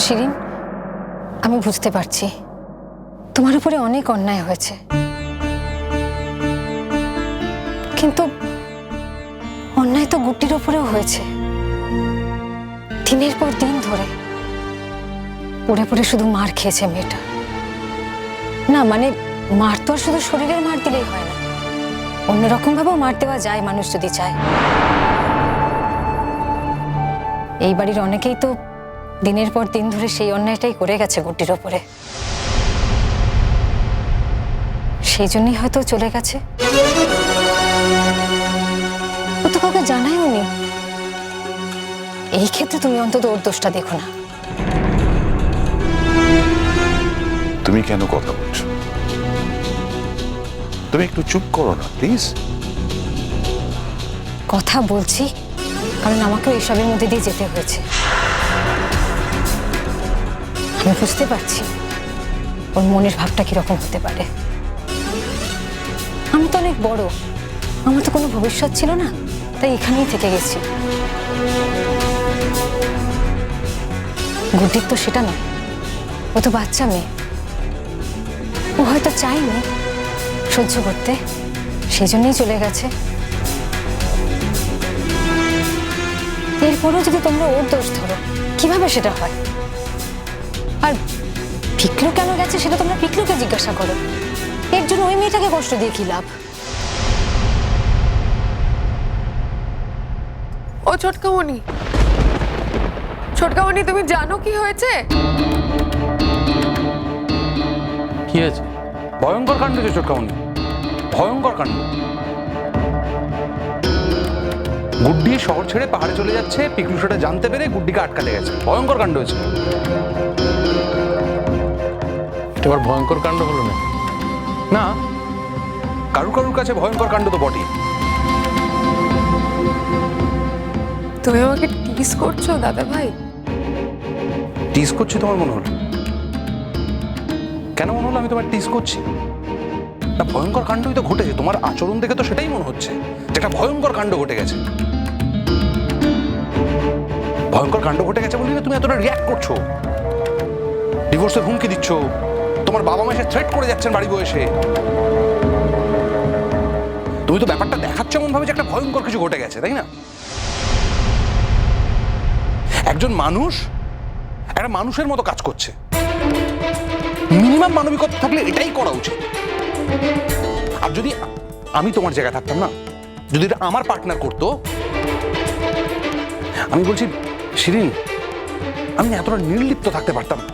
শিরিন, আমি বুঝতে পারছি তোমার উপরে অনেক অন্যায় হয়েছে, কিন্তু অন্যায় তো গুড্ডির উপরেও হয়েছে। দিনের পর দিন ধরে পড়ে পড়ে শুধু মার খেয়েছে মেয়েটা। না মানে মার তো আর শুধু শরীরের মার দিলেই হয় না, অন্যরকম ভাবেও মার দেওয়া যায় মানুষ যদি চায়। এই বাড়ির অনেকেই তো দিনের পর দিন ধরে সেই অন্যায়টাই করে গেছে গুড্ডির ওপরে, সেই জন্যই হয়তো চলে গেছে। ও তো কাউকে জানায়ও নি। এই ক্ষেত্রে তুমি অন্তত ওর দোষটা দেখো না। তুমি কেন কথা বলছো? তুমি একটু চুপ করো না প্লিজ। কথা বলছি কারণ আমাকেও এসবের মধ্যে দিয়ে যেতে হয়েছে। আমি বুঝতে পারছি ওর মনের ভাবটা কিরকম হতে পারে। আমি তো অনেক বড়, আমার তো কোনো ভবিষ্যৎ ছিল না, তাই এখানেই থেকে গেছি। গুড্ডির তো সেটা নয়, ও তো বাচ্চা মেয়ে। ও হয়তো চায়নি সহ্য করতে, সেই জন্যই চলে গেছে। এরপরও যদি তোমরা ওর দোষ ধরো, কিভাবে সেটা হয়? আর পিকলু কেন গেছে সেটা তোমরা পিকলুকে জিজ্ঞাসা করো। এর জন্য ওই মেয়েটাকে কষ্ট দিয়ে কি লাভ? ও ছোটকামণি, ছোটকামণি তুমি জানো কি হয়েছে? কি আছে? ভয়ঙ্কর কাণ্ড যে ছোটকামণি, ভয়ঙ্কর কাণ্ড। গুড্ডি শহর ছেড়ে পাহাড়ে চলে যাচ্ছে, পিকলু সেটা জানতে পেরে গুড্ডিকে আটকাতে গেছে। ভয়ঙ্কর কাণ্ড হয়েছে। এটা আবার ভয়ঙ্কর কাণ্ড হলো না? না, কারুর কারুর কাছে ভয়ঙ্কর কাণ্ড তো বটেই। তুমি আমাকে টিস করছো দাদা ভাই? টিস করছি তোমার মনে হলো? কেন মনে হলো আমি তোমার টিস করছি? না, ভয়ঙ্কর কাণ্ডই তো ঘটেছে। তোমার আচরণ দেখে তো সেটাই মনে হচ্ছে যে একটা ভয়ঙ্কর কাণ্ড ঘটে গেছে। ভয়ঙ্কর কাণ্ড ঘটে গেছে বলি না তুমি এতটা রিয়াক্ট করছো, ডিভোর্সের হুমকি দিচ্ছ, তোমার বাবা মা এসে থ্রেট করে যাচ্ছেন বাড়ি বসে। তুমি তো ব্যাপারটা দেখাচ্ছ এমন ভাবে যে একটা ভয়ঙ্কর কিছু ঘটে গেছে, তাই না? একজন মানুষ একটা মানুষের মতো কাজ করছে, মিনিমাম মানবিকতা থাকলে এটাই করা উচিত। আর যদি আমি তোমার জায়গায় থাকতাম না, যদি এটা আমার পার্টনার করতো, আমি বলছি শিরিন, আমি এতটা নির্লিপ্ত থাকতে পারতাম না।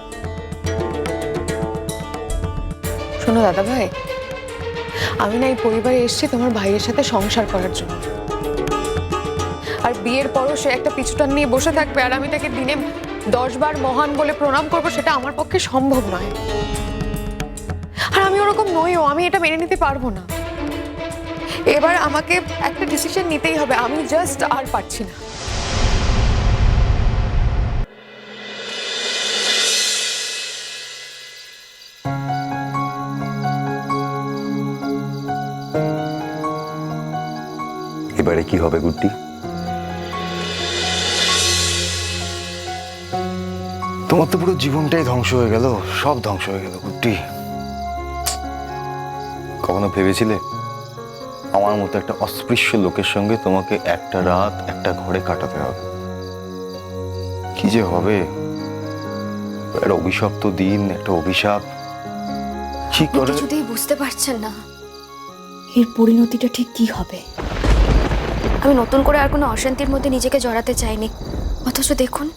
শোনো দাদা ভাই, আমি না এই পরিবারে এসেছি তোমার ভাইয়ের সাথে সংসার করার জন্য। আর বিয়ের পরও সে একটা পিছুটান নিয়ে বসে থাকবে আর আমি তাকে দিনে 10 বার মহান বলে প্রণাম করবো, সেটা আমার পক্ষে সম্ভব নয়। আর আমি ওরকম নইও, আমি এটা মেনে নিতে পারবো না। এবার আমাকে একটা ডিসিশন নিতেই হবে, আমি জাস্ট আর পারছি না। এবারে কি হবে গুড্ডি? তোমার তো পুরো জীবনটাই ধ্বংস হয়ে গেল, সব ধ্বংস হয়ে গেল গুড্ডি। কখনো ভেবেছিলে আমার মতো একটা অস্পৃশ্য লোকের সঙ্গে তোমাকে একটা রাত একটা ঘরে কাটাতে হবে? কি যে হবে, একটা অভিশপ্ত দিন, একটা অভিশাপ। কি করে কিছুতেই বুঝতে পারছেন না এর পরিণতিটা ঠিক কি হবে। আমি নতুন করে আর কোনো অশান্তির মধ্যে নিজেকে জড়াতে চাইনি, অথচ দেখুন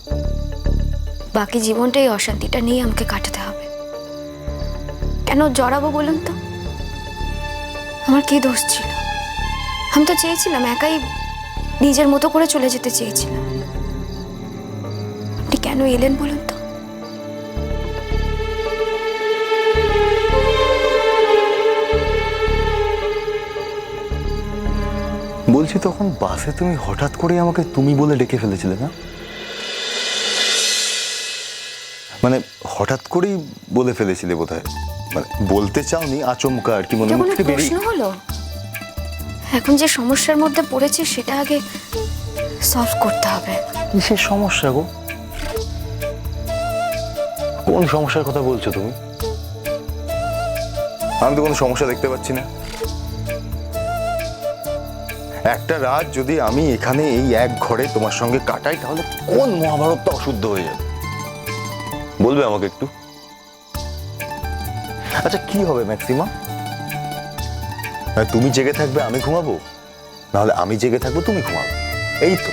বাকি জীবনটা এই অশান্তিটা নিয়ে আমাকে কাটাতে হবে। কেন জড়াবো বলুন তো? আমার কি দোষ ছিল? আমি তো চেয়েছিলাম একাই নিজের মতো করে চলে যেতে চেয়েছিলাম। আপনি কেন এলেন বলুন তো? বলছি, তখন বাসে তুমি হঠাৎ করে আমাকে তুমি বলে ডেকে ফেলেছিলে না? মানে হঠাৎ করেই বলে ফেলেছিলে বোধহয়, মানে বলতে চাওনি, আচমকা আর কি মনে থেকে বেরিয়ে। প্রশ্ন হলো, এখন যে সমস্যার মধ্যে পড়েছে সেটা আগে সলভ করতে হবে। কিসের সমস্যা গো? কোন সমস্যার কথা বলছো তুমি? আমি তো কোনো সমস্যা দেখতে পাচ্ছি না। একটা রাত যদি আমি এখানে এই এক ঘরে তোমার সঙ্গে কাটাই, তাহলে কোন মহাভারতটা অশুদ্ধ হয়ে যাবে বলবে আমাকে একটু? আচ্ছা, কি হবে ম্যাক্সিমা? তুমি জেগে থাকবে, আমি ঘুমাবো, নাহলে আমি জেগে থাকবো, তুমি ঘুমাবো, এই তো।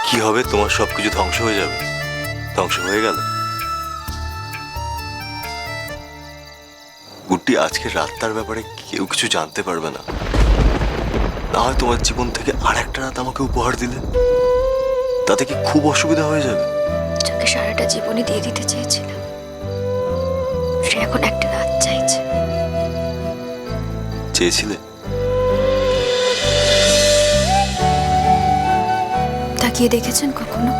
কি হবে? তোমার সবকিছু ধ্বংস হয়ে যাবে। ধ্বংস হয়ে গেল। গুড্ডি, আজকে রাতটার ব্যাপারে কেউ কিছু জানতে পারবে না। না হয় তোমার জীবন থেকে আর একটা রাত আমাকে উপহার দিলে, তাতে কি খুব অসুবিধা হয়ে যাবে? যাকে সারাটা জীবনে দিয়ে দিতে চেয়েছিলাম, সে এখন একটা রাত চাইছে। চেয়েছিলে? তাকিয়ে দেখেছেন কখনো?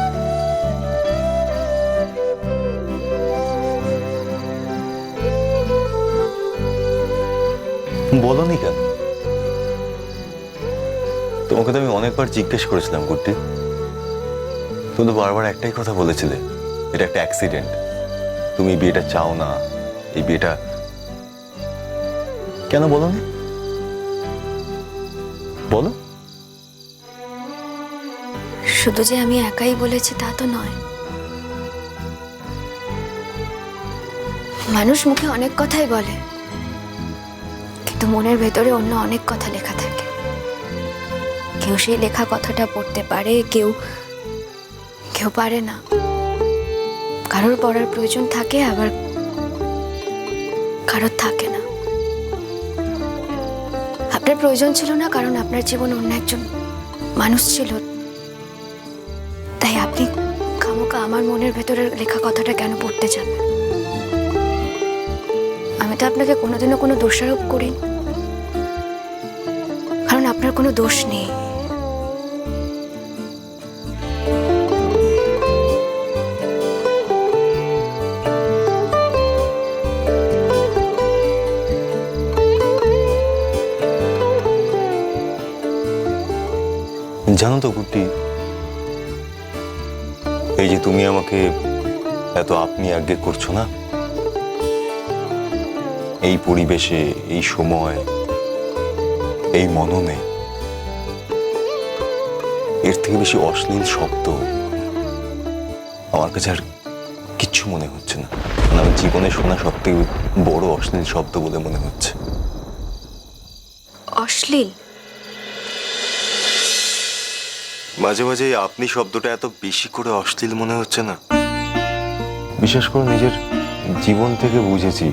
বলনি কেন? তোমাকে তো আমি অনেকবার জিজ্ঞেস করেছিলাম গুড্ডি, তুমি তো বারবার একটাই কথা বলেছিলে, এটা একটা অ্যাক্সিডেন্ট, তুমি বিয়েটা চাও না। এই বিয়েটা কেন বলনি? বলো। শুধু যে আমি একাই বলেছি তা তো নয়। মানুষ মুখে অনেক কথাই বলে, কিন্তু মনের ভেতরে অন্য অনেক কথা লেখা থাকে। কেউ সেই লেখা কথাটা পড়তে পারে, কেউ কেউ পারে না। কারোর পড়ার প্রয়োজন থাকে, আবার কারোর থাকে না। আপনার প্রয়োজন ছিল না, কারণ আপনার জীবন অন্য একজন মানুষ ছিল। তাই আপনি খামোকা আমার মনের ভেতরের লেখা কথাটা কেন পড়তে যাবেন? আমি তো আপনাকে কোনোদিনও কোনো দোষারোপ করিনি, কারণ আপনার কোনো দোষ নেই। জানো তো গুড্ডি, এই যে তুমি আমাকে এত আপনি আজ্ঞে করছো না, এই পরিবেশে, এই সময়, এই মননে, এর থেকে বেশি অশ্লীল শব্দ আমার কাছে আর কিচ্ছু মনে হচ্ছে না। মানে আমার জীবনে শোনা সব থেকে বড় অশ্লীল শব্দ বলে মনে হচ্ছে। অশ্লীল? মাঝে মাঝে এই আপনি শব্দটা এত বেশি করে অশ্লীল মনে হচ্ছে না? বিশেষ করে নিজের জীবন থেকে বুঝেছি,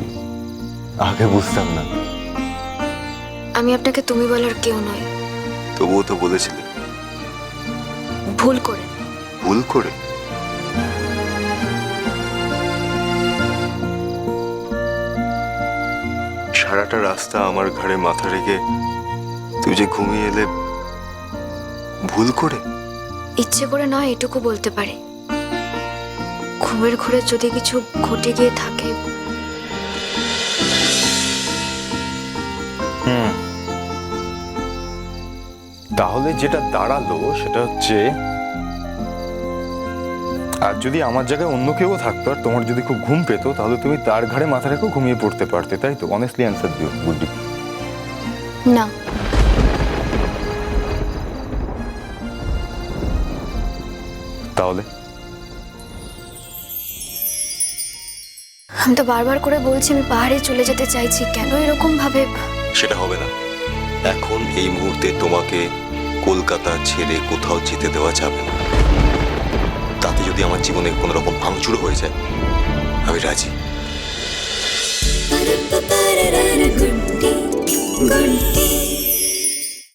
আগে বুঝতাম না। আমি আপনাকে তুমি বলার কেউ নই। তবুও তো বলেছিলে। ভুল করে। ভুল করে? সারাটা রাস্তা আমার ঘাড়ে মাথা রেখে তুই যে ঘুমিয়ে এলে, ভুল করে? ইচ্ছে করে নয়, এটুকু বলতে পারি। ঘুমের ঘোরে যদি কিছু ঘটে গিয়ে থাকে। তাহলে যেটা দাঁড়ালো সেটা হচ্ছে, আর যদি আমার জায়গায় অন্য কেউ থাকতো আর তোমার যদি খুব ঘুম পেতো, তাহলে তুমি তার ঘাড়ে মাথা রেখেও ঘুমিয়ে পড়তে পারতে, তাই তো? অনেস্টলি অ্যান্সার দিও গুড্ডি। না, তাহলে? আমি তো বারবার করে বলছি আমি পাহাড়ে চলে যেতে চাইছি, কেন এরকম ভাবে? সেটা হবে না। এখন এই মুহূর্তে তোমাকে কলকাতা ছেড়ে কোথাও যেতে দেওয়া যাবে না। তাতে যদি আমার জীবনে কোনো রকম ভাঙচুর হয়ে যায়, আমি রাজি।